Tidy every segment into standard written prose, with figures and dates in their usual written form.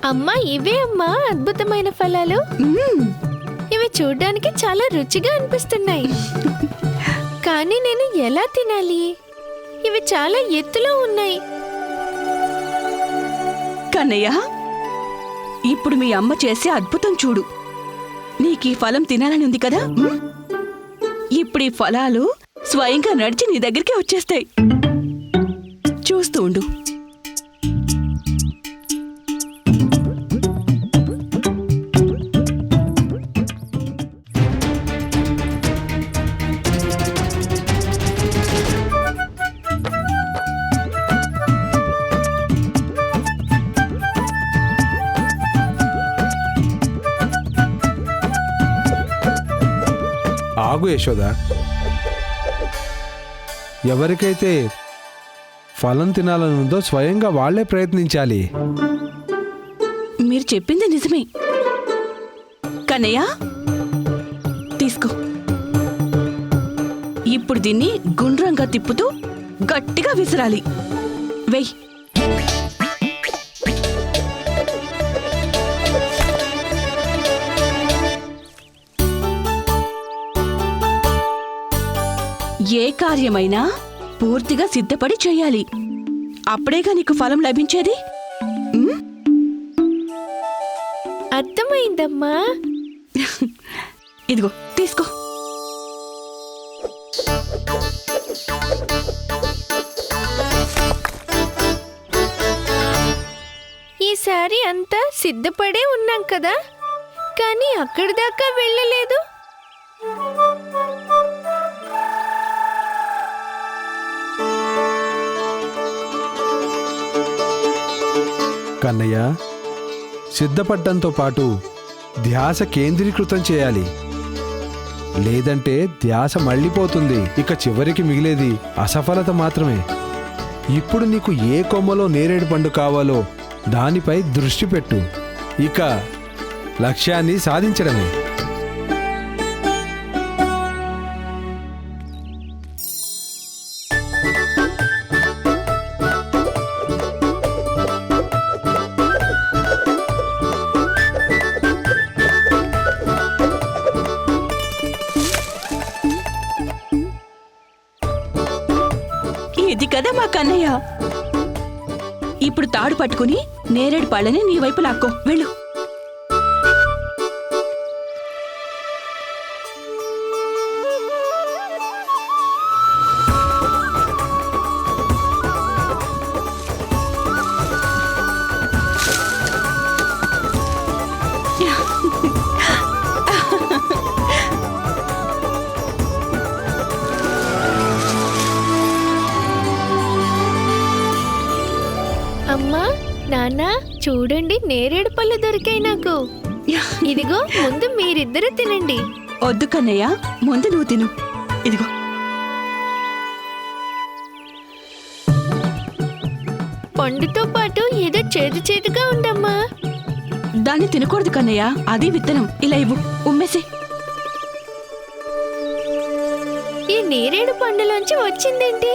అమ్మా ఇవే అమ్మా అద్భుతమైన ఫలాలు. ఇవి చూడ్డానికి చాలా రుచిగా అనిపిస్తున్నాయి. కానీ నేను ఎలా తినాలి? ఇవి చాలా ఎత్తులో ఉన్నాయి. కన్నయ్య, ఇప్పుడు మీ అమ్మ చేసే అద్భుతం చూడు. నీకీ ఫలం తినాలని ఉంది కదా? ఇప్పుడు ఈ ఫలాలు స్వయంగా నడిచి నీ దగ్గరికి వచ్చేస్తాయి. చూస్తూ ఉండు. ఆగు యశోద, ఎవరికైతే ఫలం తినాలనుందో స్వయంగా వాళ్లే ప్రయత్నించాలి. మీరు చెప్పింది నిజమే. కన్నయ్య, తీసుకో. ఇప్పుడు దీన్ని గుండ్రంగా తిప్పుతూ గట్టిగా విసిరాలి. వెయ్. ఏ కార్యమైనా పూర్తిగా సిద్ధపడి చేయాలి. అప్పుడేగా నీకు ఫలం లభించేది. అర్థమైందమ్మా. ఇదిగో తీసుకో. ఈసారి అంతా సిద్ధపడే ఉన్నాం కదా, కానీ అక్కడి దాకా వెళ్ళలేదు. కన్నయ్య, సిద్ధపడ్డంతో పాటు ధ్యాస కేంద్రీకృతం చేయాలి. లేదంటే ధ్యాస మళ్ళీపోతుంది. ఇక చివరికి మిగిలేది అసఫలత మాత్రమే. ఇప్పుడు నీకు ఏ కొమ్మలో నేరేడు పండు కావాలో దానిపై దృష్టి పెట్టు. ఇక లక్ష్యాన్ని సాధించడమే. ఇది కదా మా కన్నయ్య. ఇప్పుడు తాడు పట్టుకుని నేరేడు పళ్ళని నీ వైపు లాక్కో. వెళ్ళు. అమ్మా, నాన్న, చూడండి, నేరేడు పళ్ళు దొరికాయి నాకు. ఇదిగో, ముందు మీరిద్దరూ తినండి. వద్దు కన్నయ్య, ముందు నువ్వు తిను. ఇదిగో. పండుతో పాటు ఏదో చేదు చేదుగా ఉండమ్మా. దాన్ని తినకూడదు కన్నయ్య, అది విత్తనం. ఇలా ఇవ్వు, ఉమ్మేసి. ఈ నేరేడు పండులోంచి వచ్చిందేంటి?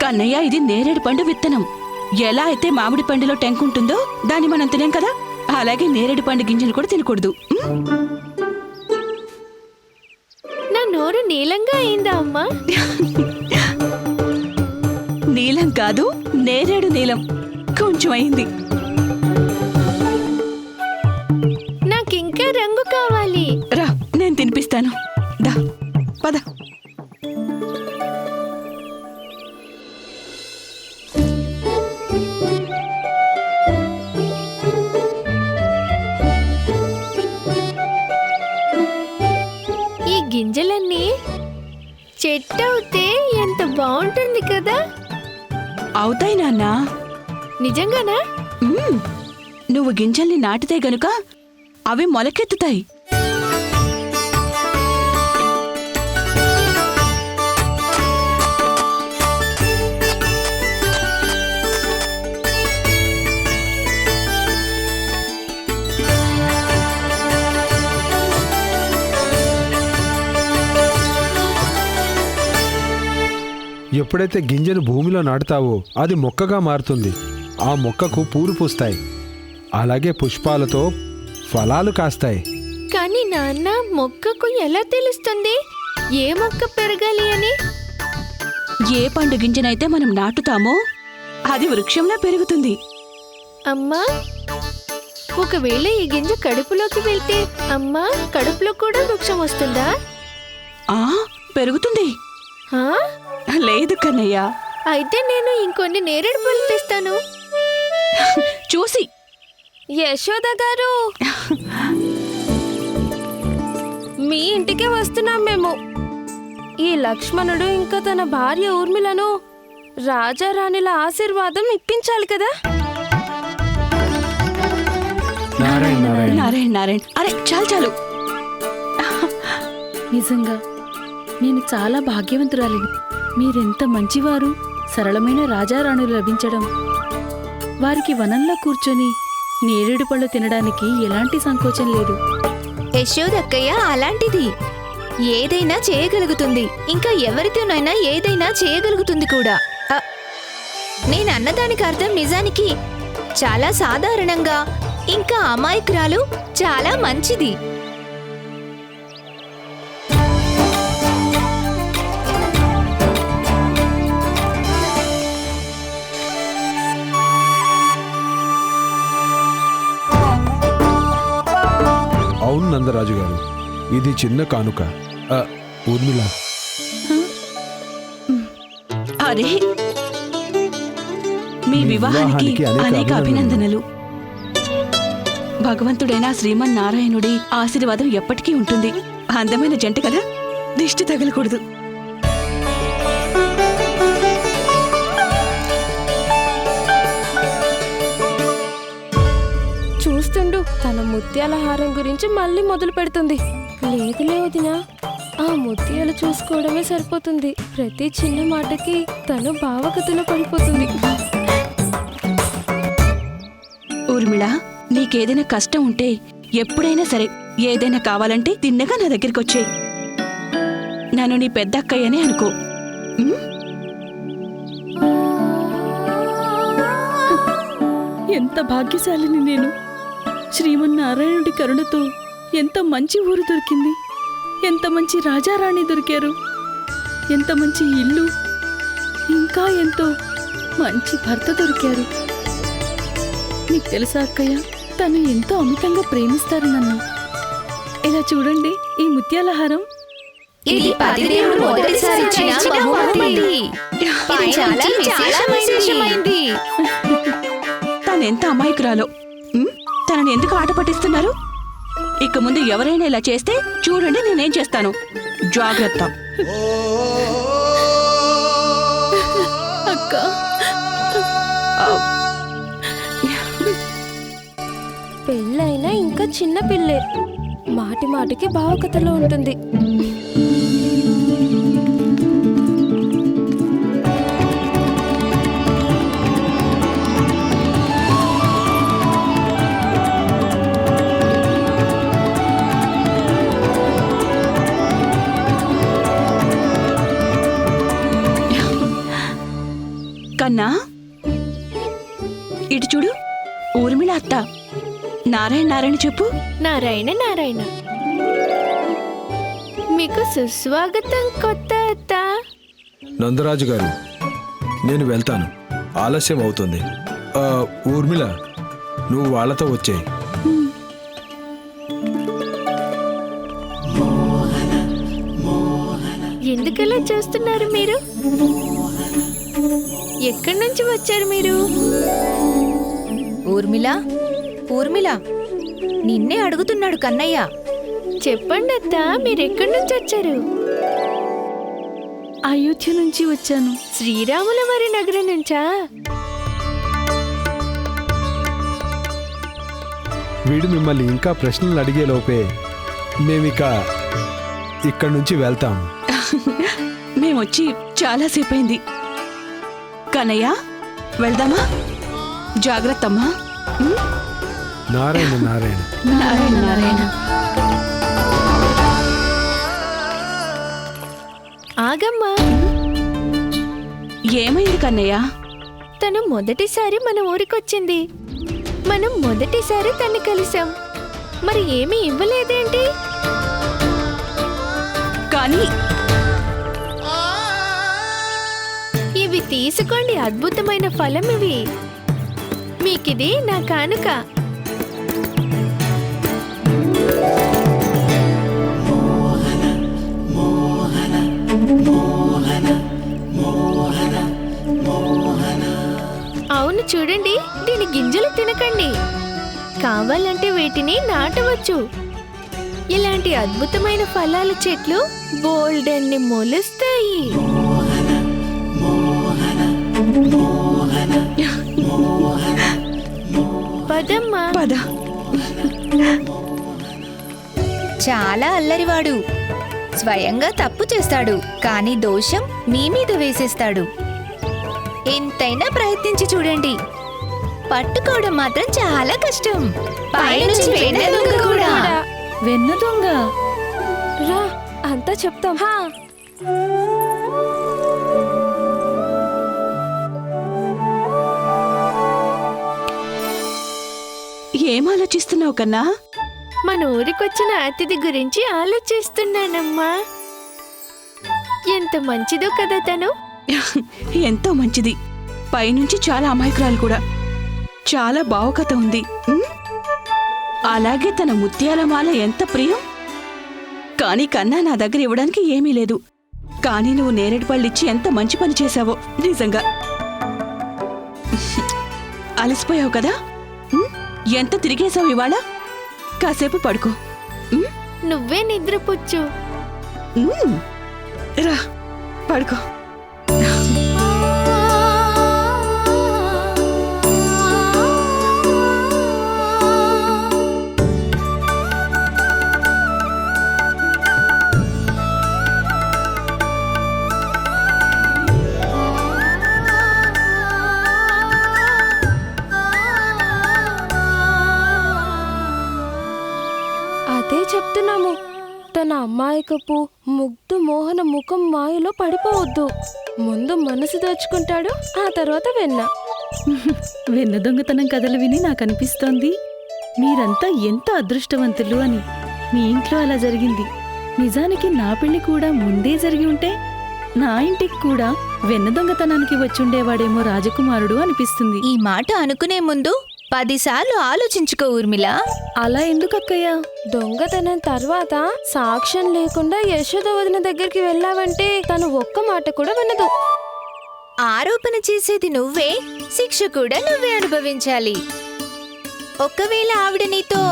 కన్నయ్య, ఇది నేరేడు పండు విత్తనం. ఎలా అయితే మామిడి పండులో టెంకుంటుందో దాన్ని మనం తినేం కదా, అలాగే నేరేడు పండు గింజలు కూడా తినకూడదు. నా నోరు నీలంగా అయిందా అమ్మా? నీలం కాదు, నేరేడు నీలం కొంచెం అయింది. నాకింకా రంగు కావాలి. రా, నేను తినిపిస్తాను. దా, పద. ఈ గింజలన్నీ చెట్టు అవుతే ఎంత బాగుంటుంది కదా. అవుతాయి నాన్నా. నిజంగానా? నువ్వు గింజల్ని నాటితే గనుక అవి మొలకెత్తుతాయి. ఎప్పుడైతే గింజను భూమిలో నాటుతావో అది మొక్కగా మారుతుంది. ఆ మొక్కకు పూలు పూస్తాయి. అలాగే పుష్పాలతో ఫలాలు కాస్తాయి. కానీ నాన్న, మొక్కకు ఎలా తెలుస్తుంది ఏ మొక్క పెరగాలి అని? ఏ పండు గింజనైతే మనం నాటుతామో అది వృక్షంలా పెరుగుతుంది. అమ్మా, ఒకవేళ ఈ గింజ కడుపులోకి వెళ్తే అమ్మా, కడుపులో కూడా వృక్షం వస్తుందా? ఆ పెరుగుతుంది. ఆ? లేదు కన్నయ్య. అయితే నేను ఇంకొన్ని నేరేడు పళ్ళు తెస్తాను. చూసి యశోద గారు, మీ ఇంటికే వస్తున్నాం మేము. ఈ లక్ష్మణుడు ఇంకా తన భార్య ఊర్మిలను రాజారాణిల ఆశీర్వాదం ఇప్పించాలి కదా. నారాయణ నారాయణ. నారాయణ నారాయణ. అరే చాలు చాలు. నిజంగా నేను చాలా భాగ్యవంతురాలిని. మీరెంత మంచివారు. సరళమైన రాజారాణులు లభించడం, వారికి వనంలో కూర్చొని నేరేడు పళ్ళు తినడానికి ఎలాంటి సంకోచం లేదు. యశోదక్కయ్య అలాంటిది. ఏదైనా చేయగలుగుతుంది, ఇంకా ఎవరితోనైనా ఏదైనా చేయగలుగుతుంది కూడా. నేను అన్నదానికి అర్థం నిజానికి చాలా సాధారణంగా, ఇంకా అమాయకురాలు, చాలా మంచిది. అవును నందరాజు గారు, ఇది చిన్న కానుక. ఊర్మిళ, అరే మీ వివాహానికి అనేక అభినందనలు. భగవంతుడైన శ్రీమన్నారాయణుడి ఆశీర్వాదం ఎప్పటికీ ఉంటుంది. అందమైన జంట కదా, దిష్టి తగలకూడదు. చూస్తుండు, తన ముత్యాల హారం గురించి మళ్ళీ మొదలు పెడుతుంది. లేదులే వదినా, ఆ ముత్యాలు చూసుకోవడమే సరిపోతుంది. ప్రతి చిన్న మాటకి తను భావగతిలో పడిపోతుంది. ఊర్మిళ, నీకేదైనా కష్టం ఉంటే ఎప్పుడైనా సరే, ఏదైనా కావాలంటే తిన్నగా నా దగ్గరికి వచ్చేయ్. నన్ను నీ పెద్ద అక్కయ్యనే అనుకో. ఎంత భాగ్యశాలిని నేను. శ్రీమన్నారాయణుడి కరుణతో ఎంత మంచి ఊరు దొరికింది, ఎంత మంచి రాజారాణి దొరికారు, ఎంత మంచి ఇల్లు, ఇంకా ఎంతో మంచి భర్త దొరికారు. నీకు తెలుసా అక్కయ్య, తను ఎంతో అమితంగా ప్రేమిస్తారు నన్ను. ఇలా చూడండి, ఈ ముత్యాల హారం ఇది పతిదేవుడు మొదటిసారి ఇచ్చిన బహుమతి. ఇది చాలా విశేషమైంది. తనెంత అమాయకురాలో. తనని ఎందుకు ఆట పట్టిస్తున్నారు? ఇక ముందు ఎవరైనా ఇలా చేస్తే చూడండి నేనేం చేస్తాను. జాగ్రత్త. అక్క, పెళ్ళైనా ఇంకా చిన్న పిల్లే, మాటి మాటికి భావకథలో ఉంటుంది. కన్నా, ఇటు చూడు. ఊర్మిళ అత్త. నారాయణ నారాయణ చెప్పు. నారాయణ నారాయణ. మీకు సుస్వాగతం కొత్త అత్త. నందరాజు గారు, నేను వెళ్తాను, ఆలస్యం అవుతుంది. ఊర్మిళ, నువ్వు వాళ్ళతో వచ్చేయి. ఎందుకలా చూస్తున్నారు మీరు? ఎక్కడి నుంచి వచ్చారు మీరు? ఊర్మిళ, ఊర్మిళ, నిన్నే అడుగుతున్నాడు కన్నయ్య. చెప్పండి అత్త, మీరెక్కడి నుంచి వచ్చారు? అయోధ్య నుంచి వచ్చాను. శ్రీరాముల వారి నగరం నుంచా? వీడు మిమ్మల్ని ఇంకా ప్రశ్నలు అడిగే లోపే మేమిక ఇక్కడి నుంచి వెళ్తాం. మేమొచ్చి చాలాసేపైంది. కన్నయ్య, వెళ్దామా? జాగ్రత్తమ్మా. నారాయణ నారాయణ. నారాయణ నారాయణ. ఆగమ్మా. ఏమైంది కన్నయ్య? తను మొదటిసారి మన ఊరికొచ్చింది. మనం మొదటిసారి తన్ని కలిసాం, మరి ఏమీ ఇవ్వలేదేంటి? కానీ ఇవి తీసుకోండి, అద్భుతమైన ఫలం ఇవి. మీకిది నా కానుక. అవును, చూడండి, దీని గింజలు తినకండి. కావాలంటే వీటిని నాటవచ్చు. ఇలాంటి అద్భుతమైన ఫలాల చెట్లు బోల్డన్ని మొలుస్తాయి. పదమ్మా. పద. చాలా అల్లరివాడు. స్వయంగా తప్పు చేస్తాడు, కానీ దోషం మీ మీద వేసేస్తాడు. ఎంతైనా ప్రయత్నించి చూడండి, పట్టుకోవడం మాత్రం చాలా కష్టం. పైనుంచి వెన్న దొంగ కూడా. వెన్న దొంగ? రా, అంతా చెప్తాం. ఏం ఆలోచిస్తున్నావు కన్నా? మన ఊరికొచ్చిన అతిథి గురించి ఆలోచిస్తున్నానమ్మా. ఎంత మంచిదో కదా తను. ఎంతో మంచిది. పైనుంచి చాలా అమాయకురాలు కూడా. చాలా భావుకత ఉంది. అలాగే తన ముత్యాల మాల ఎంత ప్రియం. కానీ కన్నా నా దగ్గర ఇవ్వడానికి ఏమీ లేదు. కానీ నువ్వు నేరేడు పళ్ళిచ్చి ఎంత మంచి పని చేశావో. నిజంగా అలసిపోయావు కదా? ఎంత తిరిగేశావు ఇవాళ? కాసేపు పడుకో. నువ్వే నిద్రపుచ్చు. రా, పడుకో. అదే చెప్తున్నాము, తన అమాయకపు ముగ్ధు మోహన ముఖం మాయలో పడిపోవద్దు. ముందు మనసు దోచుకుంటాడు, ఆ తర్వాత వెన్న. వెన్న దొంగతనం కథలు విని నాకు అనిపిస్తోంది మీరంతా ఎంత అదృష్టవంతులు అని. మీ ఇంట్లో అలా జరిగింది. నిజానికి నా పెళ్లి కూడా ముందే జరిగి ఉంటే నా ఇంటికి కూడా వెన్న దొంగతనానికి వచ్చుండేవాడేమో రాజకుమారుడు అనిపిస్తుంది. ఈ మాట అనుకునే ముందు 10 సార్లు ఆలోచించుకో ఊర్మిళ. అలా ఎందుకక్కయ్యా? దొంగతనం తర్వాత సాక్ష్యం లేకుండా యశోద వదిన దగ్గరికి వెళ్ళావంటే తను ఒక్క మాట కూడా వినదు. ఆరోపణ చేసేది నువ్వే, శిక్ష కూడా నువ్వే అనుభవించాలి. ఒకవేళ ఆవిడ నీతో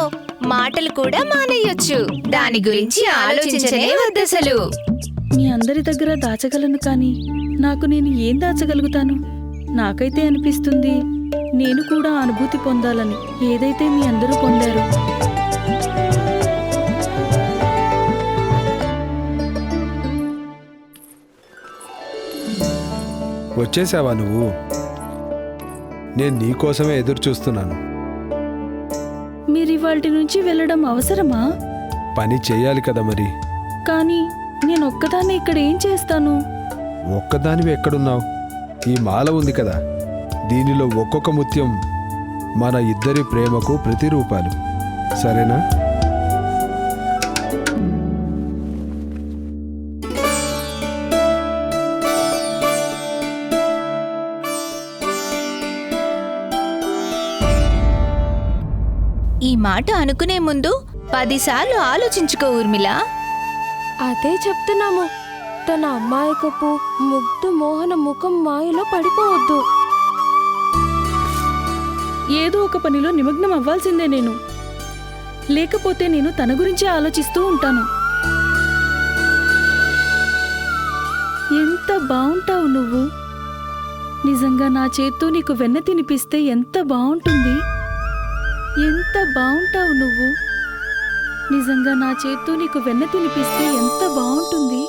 మాటలు కూడా మానేయొచ్చు. దాని గురించి ఆలోచించనే వద్దసలు. మీ అందరి దగ్గర దాచగలను, కానీ నాకు నేను ఏం దాచగలుగుతాను? నాకైతే అనిపిస్తుంది నేను కూడా అనుభూతి పొందాలని, ఏదైతే మీ అందరూ పొందారో. వచ్చేసావా నువ్వు? నేను నీకోసమే ఎదురు చూస్తున్నాను. మీరు ఇవాల్టి నుంచి వెళ్ళడం అవసరమా? పని చెయ్యాలి కదా మరి. కానీ నేను ఒక్కదాన్ని ఇక్కడ ఏం చేస్తాను? ఒక్కదానివి ఎక్కడున్నావు? ఈ మాల ఉంది కదా, దీనిలో ఒక్కొక్క ముత్యం మన ఇద్దరి ప్రేమకు ప్రతిరూపాలు. సరేనా? ఈ మాట అనుకునే ముందు 10 సార్లు ఆలోచించుకో ఊర్మిళ. అదే చెప్తున్నాము, తన అమాయకపు ముగ్ధు మోహన ముఖం మాయలో పడిపోవద్దు. ఏదో ఒక పనిలో నిమగ్నం అవ్వాల్సిందే నేను. లేకపోతే నేను తన గురించి ఆలోచిస్తూ ఉంటాను. ఎంత బావుంటావు నువ్వు. నిజంగా నా చేత్తో నీకు వెన్న తినిపిస్తే ఎంత బావుంటుంది. ఎంత బావుంటావు నువ్వు. నిజంగా నా చేత్తో నీకు వెన్న తినిపిస్తే ఎంత బావుంటుంది.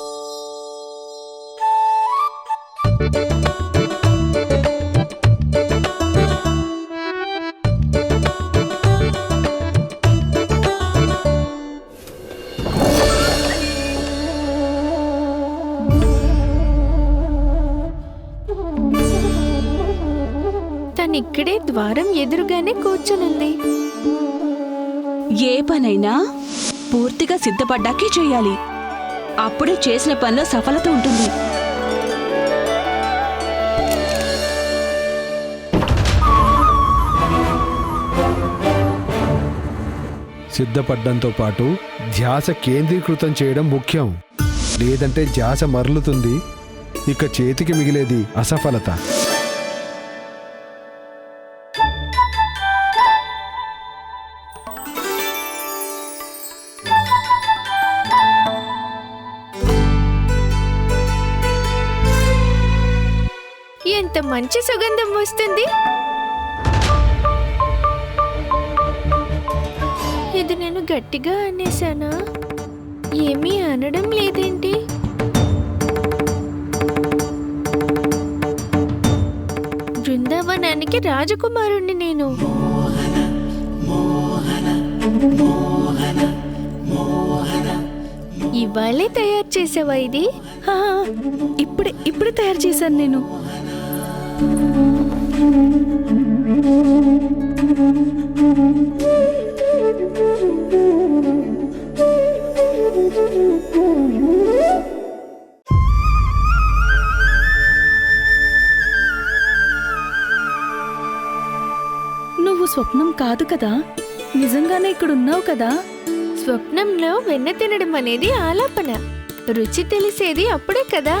తనిక్కడే ద్వారం ఎదురుగానే కూర్చునుంది. ఏ పనైనా పూర్తిగా సిద్ధపడ్డాకే చేయాలి. అప్పుడే చేసిన పనిలో సఫలత ఉంటుంది. సిద్ధపడ్డంతో పాటు ధ్యాస కేంద్రీకృతం చేయడం ముఖ్యం. లేదంటే ధ్యాస మరలుతుంది, ఇక చేతికి మిగిలేది అసఫలత. ఎంత మంచి సుగంధం వస్తుంది. ఇది నేను గట్టిగా అనేసానా? ఏమీ అనడం లేదేంటి? బృందావనానికి రాజకుమారుణ్ణి నేను. ఇవాళే తయారు చేసావా ఇది? ఆ, ఇప్పుడే తయారు చేశాను నేను. నువ్వు స్వప్నం కాదు కదా, నిజంగానే ఇక్కడ ఉన్నావు కదా. స్వప్నంలో వెన్న తినడం అనేది ఆలాపన. రుచి తెలిసేది అప్పుడే కదా.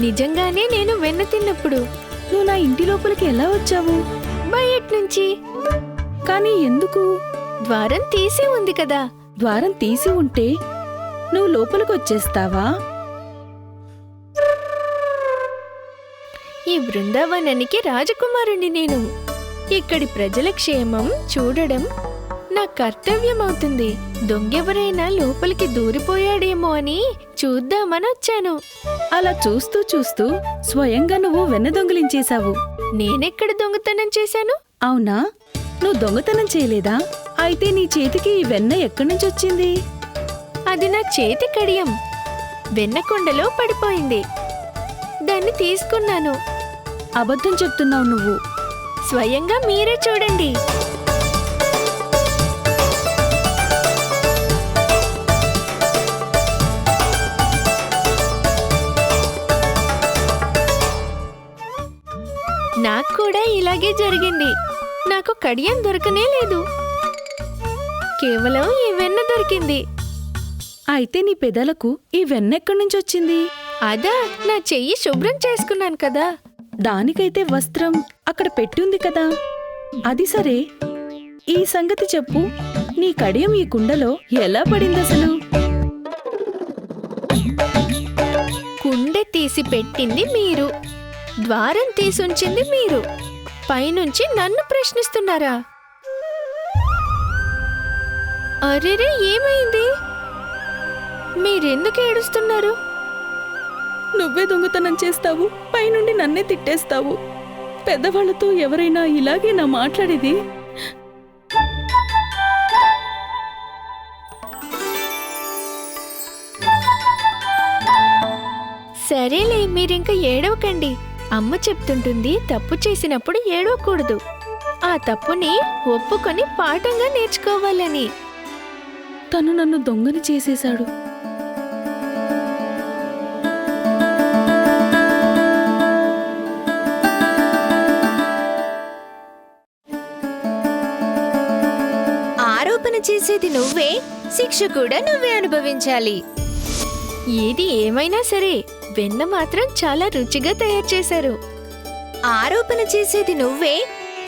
నిజంగానే నేను వెన్న తిన్నప్పుడు. నువ్వు నా ఇంటి లోపలికి ఎలా వచ్చావు? బయట నుంచి. కానీ ఎందుకు? ద్వారం తీసి ఉంది కదా. ద్వారం తీసి ఉంటే నువ్వు లోపలికి వచ్చేస్తావా? ఈ బృందావనానికి రాజకుమారుణ్ణి నేను. ఇక్కడి ప్రజల క్షేమం చూడడం నా కర్తవ్యమవుతుంది. దొంగెవరైనా లోపలికి దూరిపోయాడేమో అని చూద్దామని వచ్చాను. అలా చూస్తూ చూస్తూ స్వయంగా నువ్వు వెన్న దొంగిలించేశావు. నేనెక్కడ దొంగతనం చేశాను? అవునా? నువ్వు దొంగతనం చేయలేదా? అయితే నీ చేతికి ఈ వెన్న ఎక్కడి నుంచి వచ్చింది? అది నా చేతి కడియం. వెన్నకొండలో పడిపోయింది. దాన్ని తీసుకున్నాను. అబద్ధం చెప్తున్నావు నువ్వు. స్వయంగా మీరే చూడండి. నాకు కూడా ఇలాగే జరిగింది. నాకు కడియం దొరకనే లేదు. కేవలం ఈ వెన్న దొరికింది. అయితే నీ పెదలకు ఈ వెన్న ఎక్కడి నుంచి వచ్చింది? అదా, నా చెయ్యి శుభ్రం చేసుకున్నాను కదా. దానికైతే వస్త్రం అక్కడ పెట్టుంది కదా. అది సరే, ఈ సంగతి చెప్పు. నీ కడియం ఈ కుండలో ఎలా పడింది అసలు? కుండె తీసి పెట్టింది మీరు. ద్వారం తీసుంచింది మీరు. పైనుంచి నన్ను ప్రశ్నిస్తున్నారా? అరెరే, ఏమైంది? మీరెందుకు ఏడుస్తున్నారు? నువ్వే దొంగతనం చేస్తావు, పైనుండి నన్నే తిట్టేస్తావు. పెద్దవాళ్లతో ఎవరైనా ఇలాగేనా మాట్లాడేది? సరేలే, మీరింక ఏడవకండి. అమ్మ చెప్తుంటుంది, తప్పు చేసినప్పుడు ఏడవకూడదు. ఆ తప్పుని ఒప్పుకొని పాఠంగా నేర్చుకోవాలని. తను నన్ను దొంగని చేసేశాడు. ఆరోపణ చేసేది నువ్వే, శిక్ష కూడా నువ్వే అనుభవించాలి. ఏది ఏమైనా సరే, వెన్న మాత్రం చాలా రుచిగా తయారు చేశారు. ఆరోపణ చేసేది నువ్వే,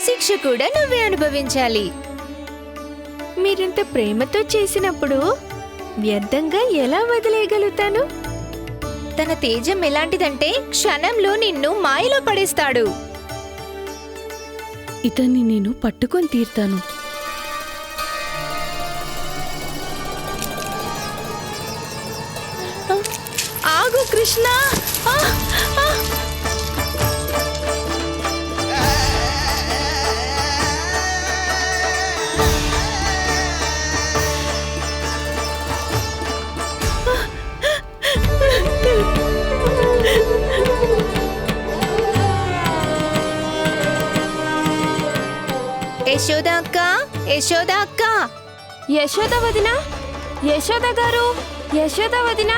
శిక్ష కూడా నువ్వే అనుభవించాలి. మీరింత ప్రేమతో చేసినప్పుడు వ్యర్థంగా ఎలా వదిలేయగలుగుతాను? తన తేజం ఎలాంటిదంటే క్షణంలో నిన్ను మాయలో పడేస్తాడు. ఇతన్ని నేను పట్టుకొని తీర్తాను. ఆగు కృష్ణ! యశోద అక్క, యశోద అక్క. యశోద వదినా, యశోద గారు, యశోద వదినా.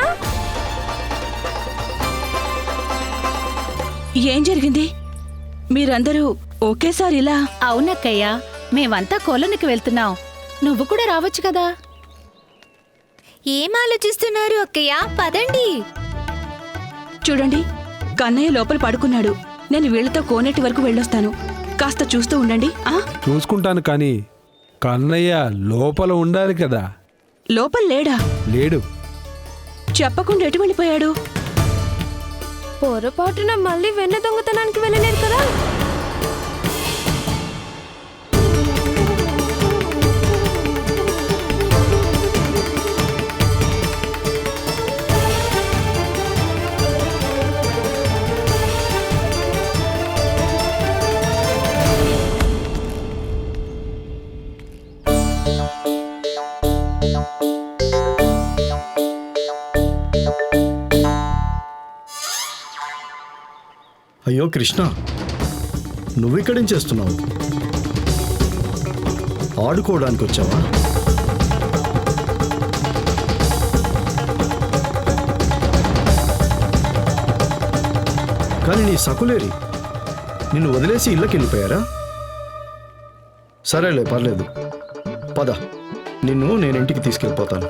ఏం జరిగింది? మీరందరూ ఒకేసారి ఇలా? అవునక్కయ్య, మేమంతా కొలనికి వెళ్తున్నాం. నువ్వు కూడా రావచ్చు కదా. ఏం ఆలోచిస్తున్నారు అక్కయ్య? పదండి. చూడండి, కన్నయ్య లోపల పడుకున్నాడు. నేను వీళ్ళతో కోనేటి వరకు వెళ్ళొస్తాను. కాస్త చూస్తూ ఉండండి. చూసుకుంటాను, కానీ కన్నయ్య లోపల ఉండాలి కదా. లోపల లేడా? లేడు. చెప్పకుండా ఎటు వెళ్ళిపోయాడు? పొరపాటున మళ్ళీ వెన్న దొంగతనానికి వెళ్ళలేరు కదా. అయ్యో కృష్ణ, నువ్విక్కడేం చేస్తున్నావు? ఆడుకోవడానికి వచ్చావా? కానీ నీ సకులేరి నిన్ను వదిలేసి ఇళ్ళకి వెళ్ళిపోయారా? సరేలే, పర్లేదు. పద, నిన్ను నేను ఇంటికి తీసుకెళ్ళిపోతాను.